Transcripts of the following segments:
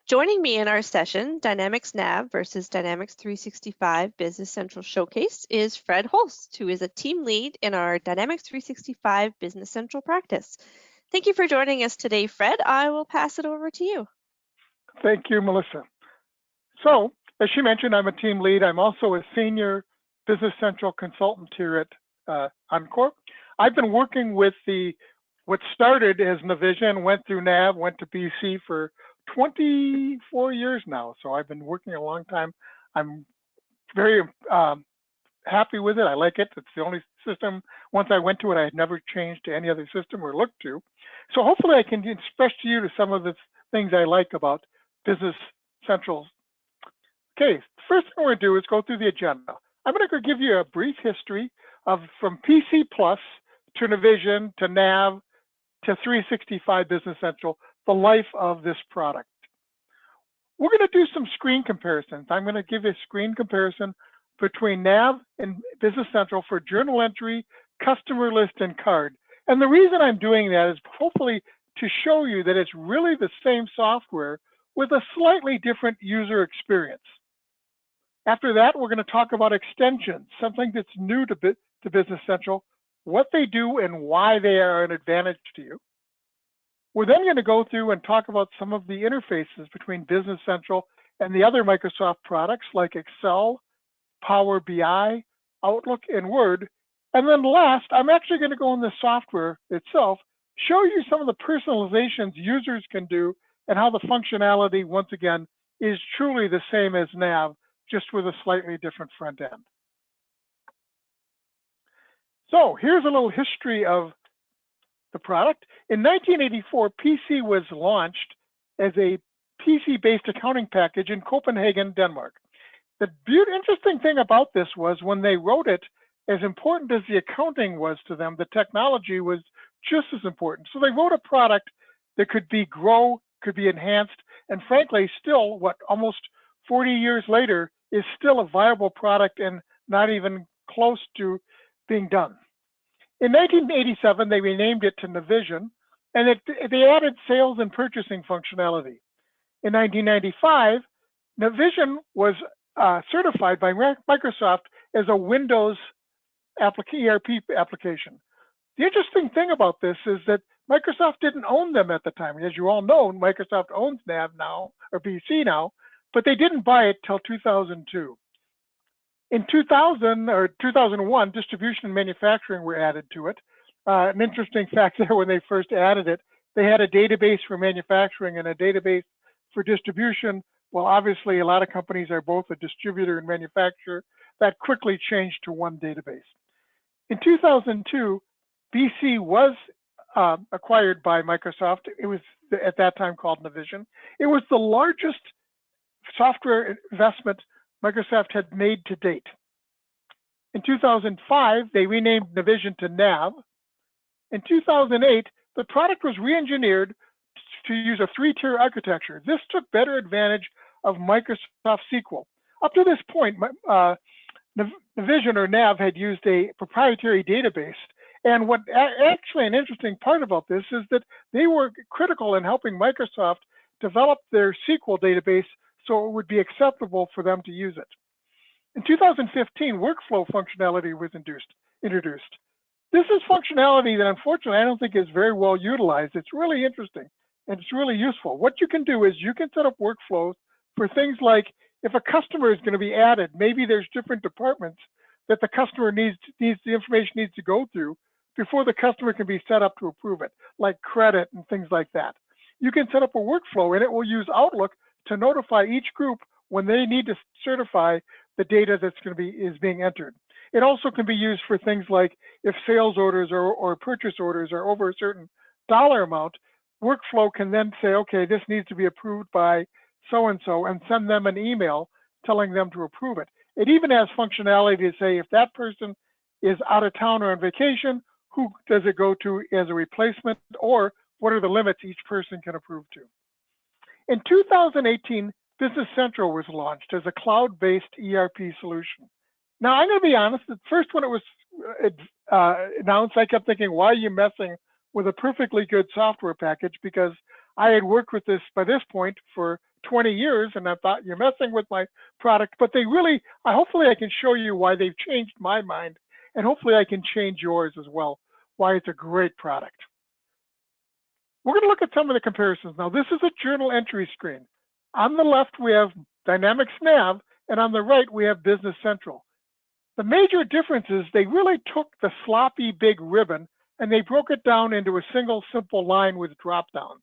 Joining me in our session, Dynamics NAV versus Dynamics 365 Business Central Showcase, is Fred Holst, who is a team lead in our Dynamics 365 Business Central practice. Thank you for joining us today, Fred. I will pass it over to you. Thank you, Melissa. So, as she mentioned, I'm a team lead. I'm also a senior Business Central consultant here at Encore. I've been working with what started as Navision, went through NAV, went to BC for 24 years now. So I've been working a long time. I'm very happy with it. I like it. It's the only system. Once I went to it, I had never changed to any other system or looked to. So hopefully I can express to you some of the things I like about Business Central. Okay, the first thing we're going to do is go through the agenda. I'm going to give you a brief history of from PC Plus to Navision to NAV to 365 Business Central, the life of this product. We're going to do some screen comparisons. I'm going to give you a screen comparison between NAV and Business Central for journal entry, customer list, and card. And the reason I'm doing that is hopefully to show you that it's really the same software with a slightly different user experience. After that, we're going to talk about extensions, something that's new to Business Central, what they do and why they are an advantage to you. We're then going to go through and talk about some of the interfaces between Business Central and the other Microsoft products like Excel, Power BI, Outlook, and Word. And then last, I'm actually going to go in the software itself, show you some of the personalizations users can do and how the functionality, once again, is truly the same as NAV, just with a slightly different front end. So here's a little history of the product. In 1984, PC was launched as a PC-based accounting package in Copenhagen, Denmark. The interesting thing about this was when they wrote it, as important as the accounting was to them, the technology was just as important. So they wrote a product that could be could be enhanced, and frankly, still, almost 40 years later, is still a viable product and not even close to being done. In 1987, they renamed it to Navision, and they added sales and purchasing functionality. In 1995, Navision was certified by Microsoft as a Windows ERP application. The interesting thing about this is that Microsoft didn't own them at the time. As you all know, Microsoft owns NAV now, or BC now, but they didn't buy it till 2002. In 2000 or 2001, distribution and manufacturing were added to it. An interesting fact there, when they first added it, they had a database for manufacturing and a database for distribution. Well, obviously, a lot of companies are both a distributor and manufacturer. That quickly changed to one database. In 2002, BC was acquired by Microsoft. It was at that time called Navision. It was the largest software investment Microsoft had made to date. In 2005, they renamed Navision to NAV. In 2008, the product was re-engineered to use a three-tier architecture. This took better advantage of Microsoft SQL. Up to this point, Navision or NAV had used a proprietary database. And what actually an interesting part about this is that they were critical in helping Microsoft develop their SQL database so it would be acceptable for them to use it. In 2015, workflow functionality was introduced. This is functionality that unfortunately I don't think is very well utilized. It's really interesting and it's really useful. What you can do is you can set up workflows for things like if a customer is going to be added, maybe there's different departments that the customer the information needs to go through before the customer can be set up to approve it, like credit and things like that. You can set up a workflow and it will use Outlook to notify each group when they need to certify the data that's is being entered. It also can be used for things like if sales orders or purchase orders are over a certain dollar amount, workflow can then say, okay, this needs to be approved by so-and-so and send them an email telling them to approve it. It even has functionality to say if that person is out of town or on vacation, who does it go to as a replacement, or what are the limits each person can approve to. In 2018, Business Central was launched as a cloud-based ERP solution. Now, I'm going to be honest, at first when it was announced, I kept thinking, why are you messing with a perfectly good software package? Because I had worked with this by this point for 20 years, and I thought, you're messing with my product. But they really, hopefully I can show you why they've changed my mind, and hopefully I can change yours as well, why it's a great product. We're going to look at some of the comparisons. Now, this is a journal entry screen. On the left, we have Dynamics NAV, and on the right, we have Business Central. The major difference is they really took the sloppy big ribbon and they broke it down into a single simple line with drop downs.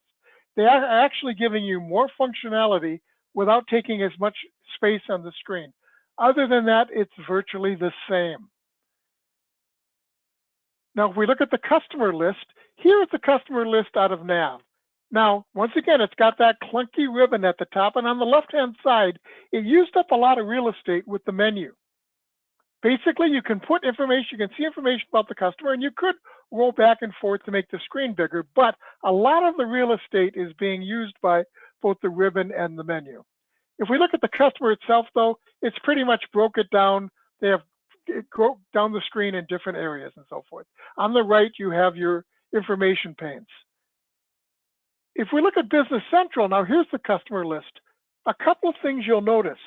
They are actually giving you more functionality without taking as much space on the screen. Other than that, it's virtually the same. Now, if we look at the customer list, here is the customer list out of NAV. Now, once again, it's got that clunky ribbon at the top, and on the left-hand side, it used up a lot of real estate with the menu. Basically, you can put information, you can see information about the customer, and you could roll back and forth to make the screen bigger, but a lot of the real estate is being used by both the ribbon and the menu. If we look at the customer itself, though, it's pretty much broke it down. They have it broke down the screen in different areas and so forth. On the right, you have your information panes. If we look at Business Central, now here's the customer list. A couple of things you'll notice.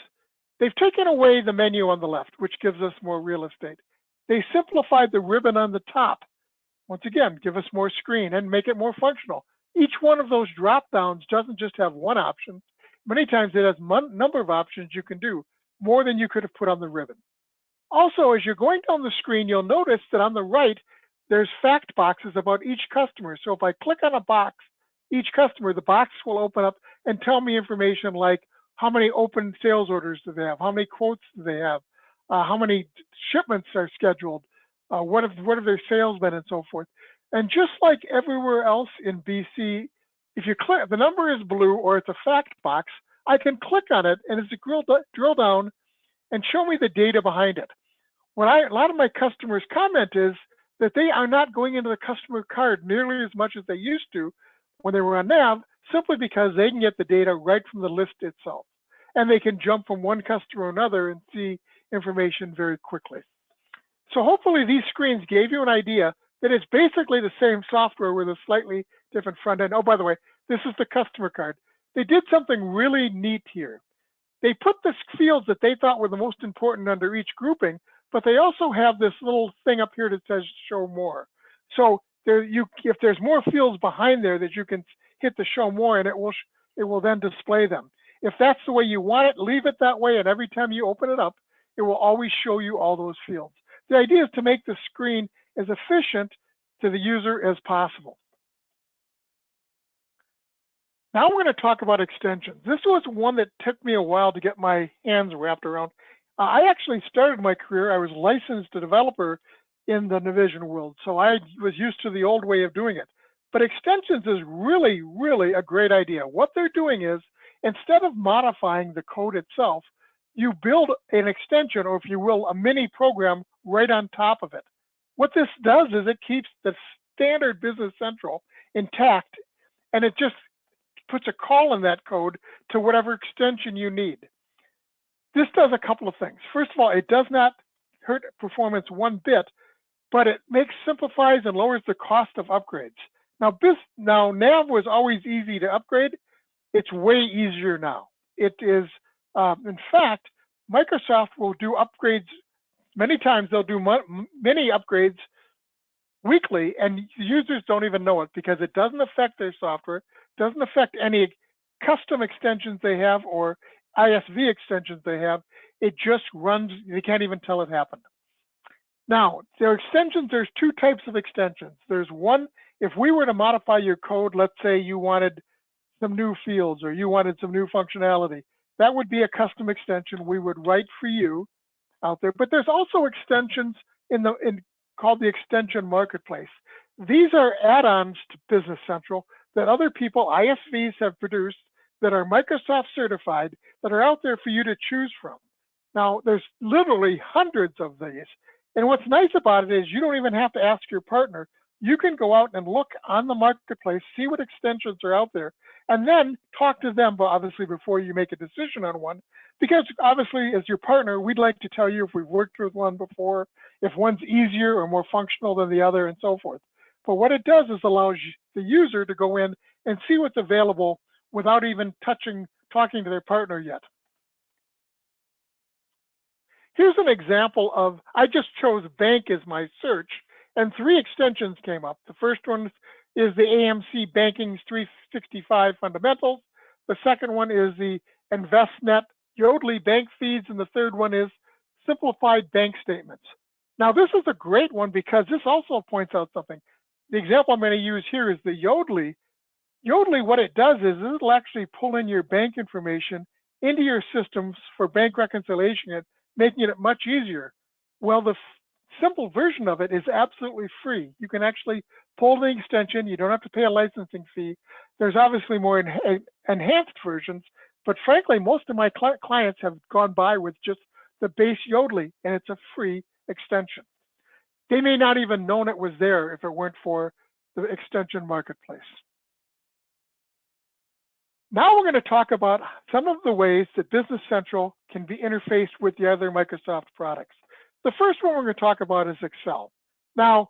They've taken away the menu on the left, which gives us more real estate. They simplified the ribbon on the top. Once again, give us more screen and make it more functional. Each one of those drop downs doesn't just have one option. Many times it has a number of options you can do, more than you could have put on the ribbon. Also, as you're going down the screen, you'll notice that on the right, there's fact boxes about each customer. So if I click on a box, each customer, the box will open up and tell me information like how many open sales orders do they have, how many quotes do they have, how many shipments are scheduled, what have their sales been, and so forth. And just like everywhere else in BC, if you click, the number is blue or it's a fact box, I can click on it and it's a drill down and show me the data behind it. A lot of my customers comment is that they are not going into the customer card nearly as much as they used to when they were on NAV, simply because they can get the data right from the list itself. And they can jump from one customer to another and see information very quickly. So hopefully these screens gave you an idea that it's basically the same software with a slightly different front end. Oh, by the way, this is the customer card. They did something really neat here. They put the fields that they thought were the most important under each grouping, but they also have this little thing up here that says show more. So if there's more fields behind there that you can hit the show more, and it will then display them. If that's the way you want it, leave it that way, and every time you open it up, it will always show you all those fields. The idea is to make the screen as efficient to the user as possible. Now we're going to talk about extensions. This was one that took me a while to get my hands wrapped around. I actually started my career, I was licensed a developer in the Navision world, so I was used to the old way of doing it. But extensions is really, really a great idea. What they're doing is, instead of modifying the code itself, you build an extension, or if you will, a mini program right on top of it. What this does is it keeps the standard Business Central intact, and it just puts a call in that code to whatever extension you need. This does a couple of things. First of all, it does not hurt performance one bit, but it simplifies and lowers the cost of upgrades. Now NAV was always easy to upgrade. It's way easier now. It is, in fact, Microsoft will do upgrades many times. They'll do many upgrades weekly, and users don't even know it because it doesn't affect their software, doesn't affect any custom extensions they have or ISV extensions they have. It just runs. They can't even tell it happened. Now, there are extensions. There's two types of extensions. There's one, if we were to modify your code, let's say you wanted some new fields or you wanted some new functionality, that would be a custom extension we would write for you out there. But there's also extensions called the extension marketplace. These are add-ons to Business Central that other people, ISVs, have produced that are Microsoft certified, that are out there for you to choose from. Now, there's literally hundreds of these. And what's nice about it is you don't even have to ask your partner. You can go out and look on the marketplace, see what extensions are out there, and then talk to them, obviously, before you make a decision on one. Because obviously, as your partner, we'd like to tell you if we've worked with one before, if one's easier or more functional than the other, and so forth. But what it does is allows the user to go in and see what's available without even talking to their partner yet. Here's an example of, I just chose bank as my search, and 3 extensions came up. The first one is the AMC Banking's 365 Fundamentals. The second one is the InvestNet Yodlee Bank Feeds, and the third one is Simplified Bank Statements. Now, this is a great one because this also points out something. The example I'm going to use here is the Yodlee. Yodlee, what it does is it'll actually pull in your bank information into your systems for bank reconciliation, making it much easier. Well, the simple version of it is absolutely free. You can actually pull the extension. You don't have to pay a licensing fee. There's obviously more enhanced versions, but frankly, most of my clients have gone by with just the base Yodlee, and it's a free extension. They may not even known it was there if it weren't for the extension marketplace. Now we're going to talk about some of the ways that Business Central can be interfaced with the other Microsoft products. The first one we're going to talk about is Excel. Now,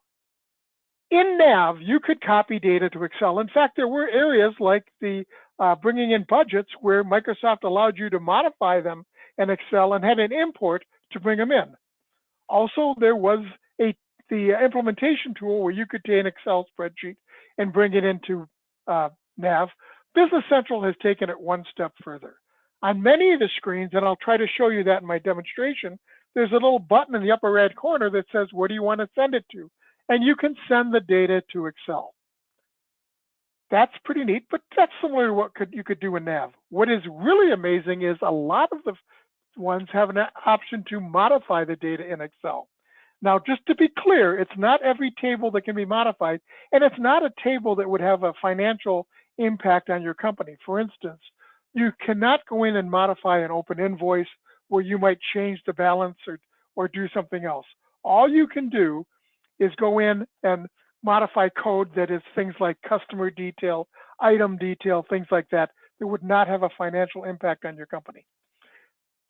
in NAV, you could copy data to Excel. In fact, there were areas like the bringing in budgets where Microsoft allowed you to modify them in Excel and had an import to bring them in. Also, there was the implementation tool where you could take an Excel spreadsheet and bring it into NAV. Business Central has taken it one step further. On many of the screens, and I'll try to show you that in my demonstration, there's a little button in the upper right corner that says, where do you want to send it to? And you can send the data to Excel. That's pretty neat, but that's similar to what you could do in NAV. What is really amazing is a lot of the ones have an option to modify the data in Excel. Now, just to be clear, it's not every table that can be modified, and it's not a table that would have a financial impact on your company. For instance, you cannot go in and modify an open invoice where you might change the balance or do something else. All you can do is go in and modify code that is things like customer detail, item detail, things like that, that would not have a financial impact on your company.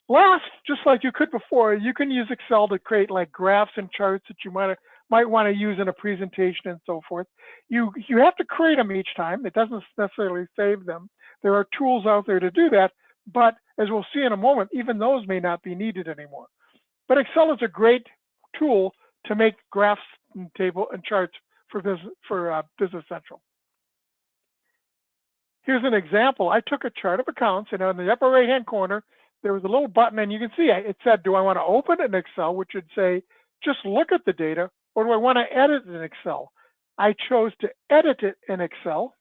Last, just like you could before, you can use Excel to create like graphs and charts that you might want to use in a presentation and so forth. You have to create them each time. It doesn't necessarily save them. There are tools out there to do that, but as we'll see in a moment, even those may not be needed anymore. But Excel is a great tool to make graphs and table and charts for Business Central. Here's an example. I took a chart of accounts, and on the upper right-hand corner, there was a little button, and you can see it said, do I want to open it in Excel, which would say, just look at the data, or do I want to edit it in Excel? I chose to edit it in Excel,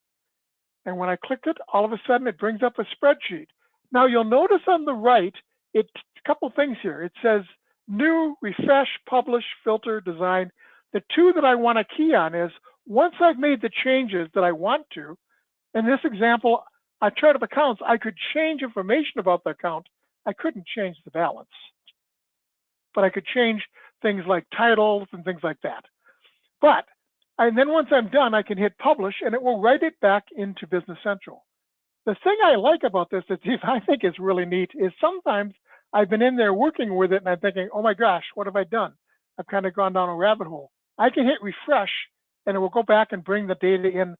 and when I clicked it, all of a sudden it brings up a spreadsheet. Now you'll notice on the right, a couple things here. It says new, refresh, publish, filter, design. The two that I want to key on is, once I've made the changes that I want to, in this example, a chart of accounts, I could change information about the account. I couldn't change the balance, but I could change things like titles and things like that. And then once I'm done, I can hit publish, and it will write it back into Business Central. The thing I like about this that I think is really neat is sometimes I've been in there working with it and I'm thinking, oh my gosh, what have I done? I've kind of gone down a rabbit hole. I can hit refresh and it will go back and bring the data in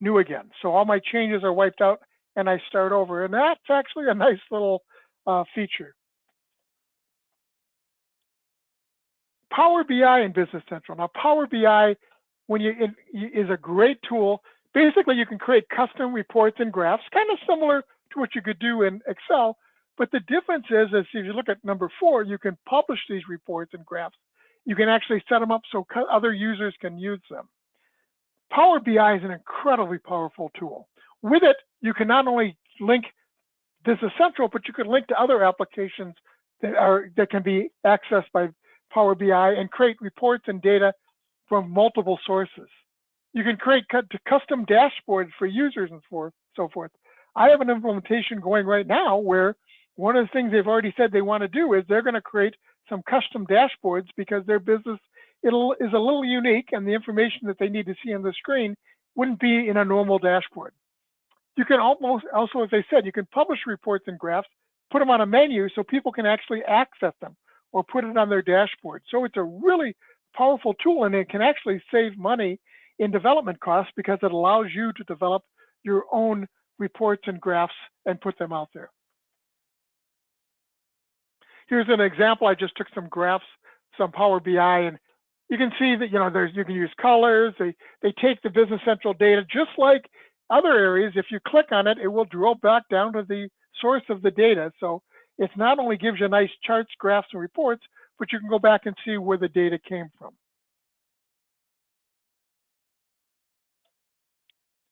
new again. So all my changes are wiped out and I start over. And that's actually a nice little feature. Power BI and Business Central. Now Power BI is a great tool. Basically, you can create custom reports and graphs, kind of similar to what you could do in Excel. But the difference is if you look at number 4, you can publish these reports and graphs. You can actually set them up so other users can use them. Power BI is an incredibly powerful tool. With it, you can not only link Business Central, but you can link to other applications that can be accessed by Power BI and create reports and data from multiple sources. You can create custom dashboards for users and so forth. I have an implementation going right now where one of the things they've already said they want to do is they're going to create some custom dashboards because their business is a little unique, and the information that they need to see on the screen wouldn't be in a normal dashboard. You can also, as I said, you can publish reports and graphs, put them on a menu so people can actually access them or put it on their dashboard. So it's a really powerful tool, and it can actually save money in development costs because it allows you to develop your own reports and graphs and put them out there. Here's an example. I just took some graphs, some Power BI, and you can see that, you can use colors. They take the Business Central data just like other areas. If you click on it, it will drill back down to the source of the data. So it not only gives you nice charts, graphs, and reports, but you can go back and see where the data came from.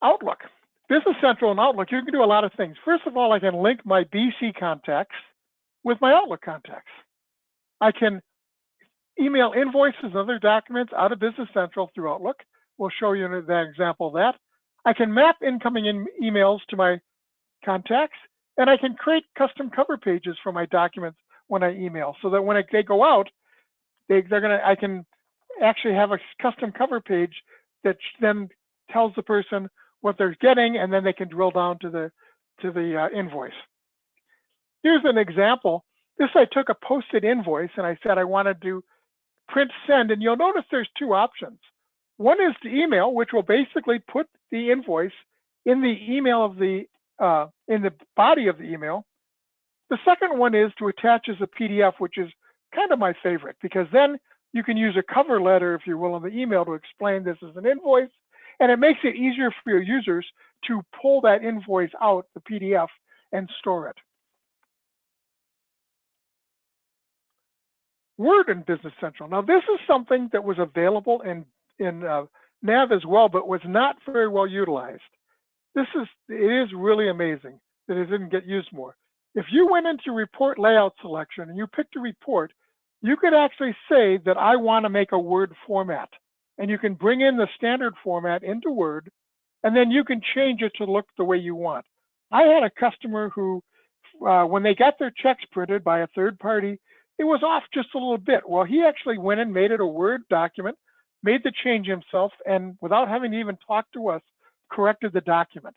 Outlook. Business Central and Outlook, you can do a lot of things. First of all, I can link my BC contacts with my Outlook contacts. I can email invoices and other documents out of Business Central through Outlook. We'll show you that example of that. I can map incoming emails to my contacts, and I can create custom cover pages for my documents when I email, so that when they go out, I can actually have a custom cover page that then tells the person what they're getting, and then they can drill down to the invoice. Here's an example. This, I took a posted invoice and I said I wanted to print send, and you'll notice there's two options. One is to email, which will basically put the invoice in the email of in the body of the email. The second one is to attach as a PDF, which is kind of my favorite, because then you can use a cover letter, if you will, in the email to explain this is an invoice, and it makes it easier for your users to pull that invoice out, the PDF, and store it. Word in Business Central. Now, this is something that was available in NAV as well, but was not very well utilized. It is really amazing that it didn't get used more. If you went into report layout selection and you picked a report, you could actually say that I want to make a Word format, and you can bring in the standard format into Word, and then you can change it to look the way you want. I had a customer who, when they got their checks printed by a third party, it was off just a little bit. Well, he actually went and made it a Word document, made the change himself, and without having to even talk to us, corrected the document.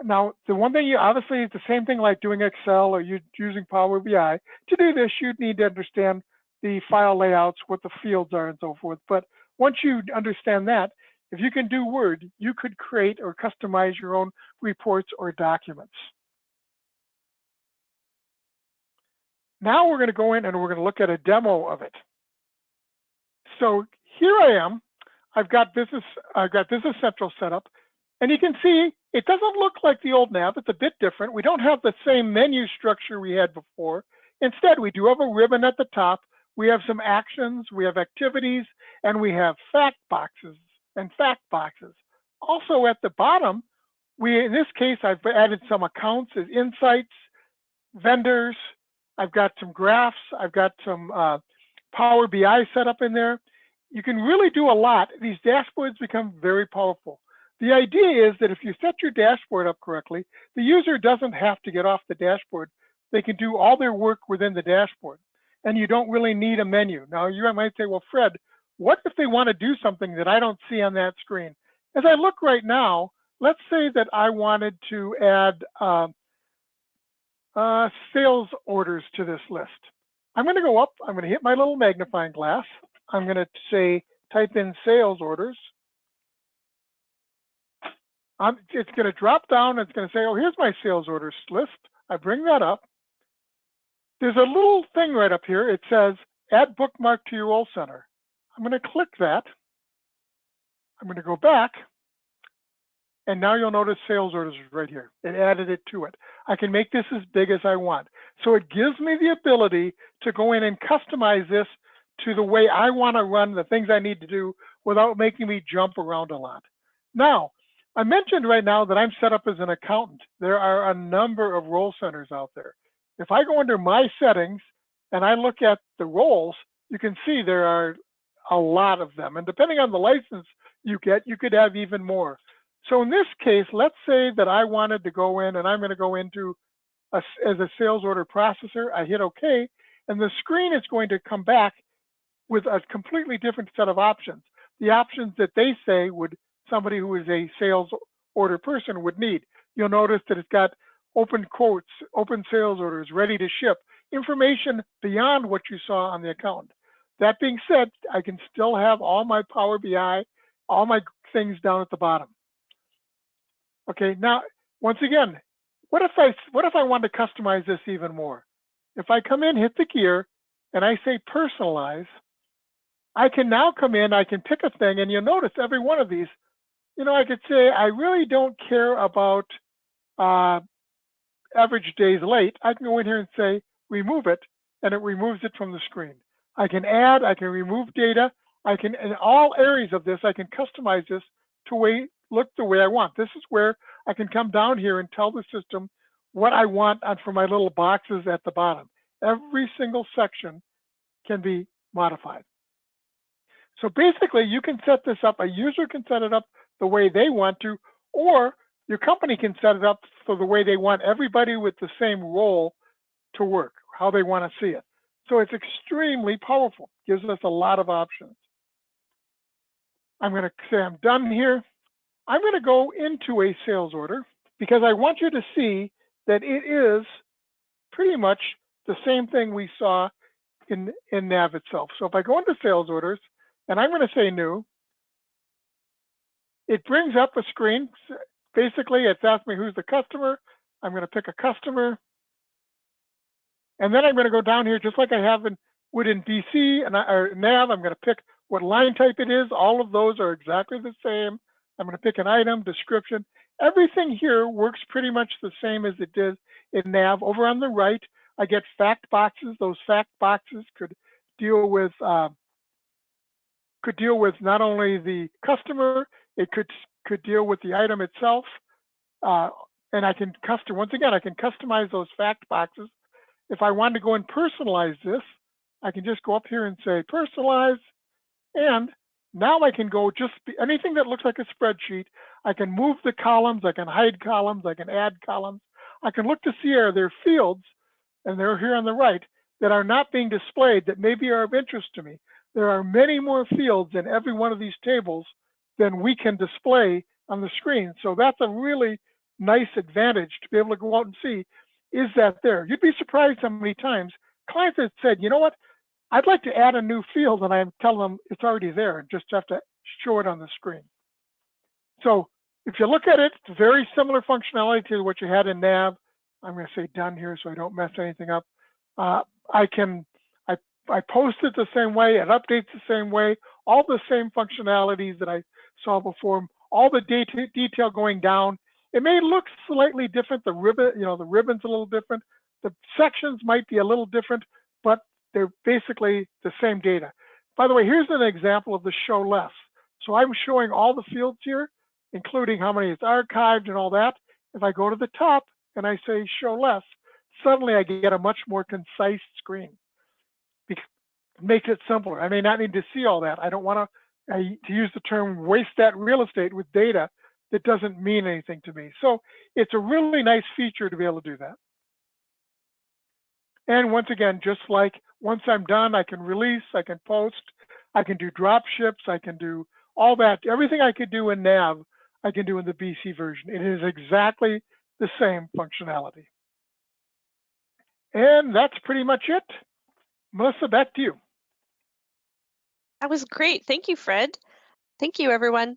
Now, the one thing obviously, it's the same thing like doing Excel or using Power BI. To do this, you'd need to understand the file layouts, what the fields are, and so forth. But once you understand that, if you can do Word, you could create or customize your own reports or documents. Now we're going to go in and we're going to look at a demo of it. So here I am. I've got Business Central set up, and you can see it doesn't look like the old NAV. It's a bit different. We don't have the same menu structure we had before. Instead, we do have a ribbon at the top. We have some actions, we have activities, and we have fact boxes and fact boxes. Also at the bottom, in this case, I've added some accounts as insights, vendors. I've got some graphs. I've got some Power BI set up in there. You can really do a lot. These dashboards become very powerful. The idea is that if you set your dashboard up correctly, the user doesn't have to get off the dashboard. They can do all their work within the dashboard, and you don't really need a menu. Now, you might say, well, Fred, what if they want to do something that I don't see on that screen? As I look right now, let's say that I wanted to add sales orders to this list. I'm going to go up. I'm going to hit my little magnifying glass. I'm going to say, type in sales orders. It's going to drop down. It's going to say, oh, here's my sales orders list. I bring that up. There's a little thing right up here. It says, add bookmark to your role center. I'm going to click that. I'm going to go back. And now you'll notice sales orders right here. It added it to it. I can make this as big as I want. So it gives me the ability to go in and customize this to the way I want to run the things I need to do without making me jump around a lot. Now, I mentioned right now that I'm set up as an accountant. There are a number of role centers out there. If I go under my settings and I look at the roles, you can see there are a lot of them. And depending on the license you get, you could have even more. So in this case, let's say that I wanted to go in and I'm going to go into as a sales order processor. I hit OK, and the screen is going to come back with a completely different set of options. The options that they say somebody who is a sales order person would need. You'll notice that it's got open quotes, open sales orders, ready to ship, information beyond what you saw on the account. That being said, I can still have all my Power BI, all my things down at the bottom. Okay, now, once again, what if I want to customize this even more? If I come in, hit the gear, and I say personalize, I can now come in, I can pick a thing, and you'll notice every one of these, I could say, I really don't care about average days late. I can go in here and say, remove it, and it removes it from the screen. I can add, I can remove data. In all areas of this, I can customize this to look the way I want. This is where I can come down here and tell the system what I want for my little boxes at the bottom. Every single section can be modified. So basically, you can set this up, a user can set it up the way they want to, or your company can set it up for the way they want everybody with the same role to work, how they want to see it. So it's extremely powerful, gives us a lot of options. I'm going to say I'm done here. I'm going to go into a sales order because I want you to see that it is pretty much the same thing we saw in NAV itself. So if I go into sales orders and I'm going to say new, it brings up a screen. Basically, it's asking me who's the customer. I'm going to pick a customer. And then I'm going to go down here just like I have would in BC or NAV. I'm going to pick what line type it is. All of those are exactly the same. I'm going to pick an item, description. Everything here works pretty much the same as it did in NAV. Over on the right, I get fact boxes. Those fact boxes could deal with not only the customer, it could deal with the item itself. And I can once again, I can customize those fact boxes. If I wanted to go and personalize this, I can just go up here and say personalize. And now I can go anything that looks like a spreadsheet. I can move the columns, I can hide columns, I can add columns. I can look to see are there fields, and they're here on the right, that are not being displayed that maybe are of interest to me. There are many more fields in every one of these tables than we can display on the screen. So that's a really nice advantage to be able to go out and see, is that there? You'd be surprised how many times clients have said, you know what, I'd like to add a new field, and I tell them it's already there, just have to show it on the screen. So if you look at it, it's very similar functionality to what you had in NAV. I'm going to say done here so I don't mess anything up. I post it the same way, it updates the same way, all the same functionalities that I saw before, all the detail going down. It may look slightly different. The ribbon, the ribbon's a little different. The sections might be a little different, but they're basically the same data. By the way, here's an example of the show less. So I'm showing all the fields here, including how many is archived and all that. If I go to the top and I say show less, suddenly I get a much more concise screen. It makes it simpler. I may not need to see all that. I don't want to use the term waste that real estate with data that doesn't mean anything to me. So it's a really nice feature to be able to do that. And once again, just like once I'm done, I can release, I can post, I can do drop ships, I can do all that. Everything I could do in NAV, I can do in the BC version. It is exactly the same functionality. And that's pretty much it. Melissa, back to you. That was great. Thank you, Fred. Thank you, everyone.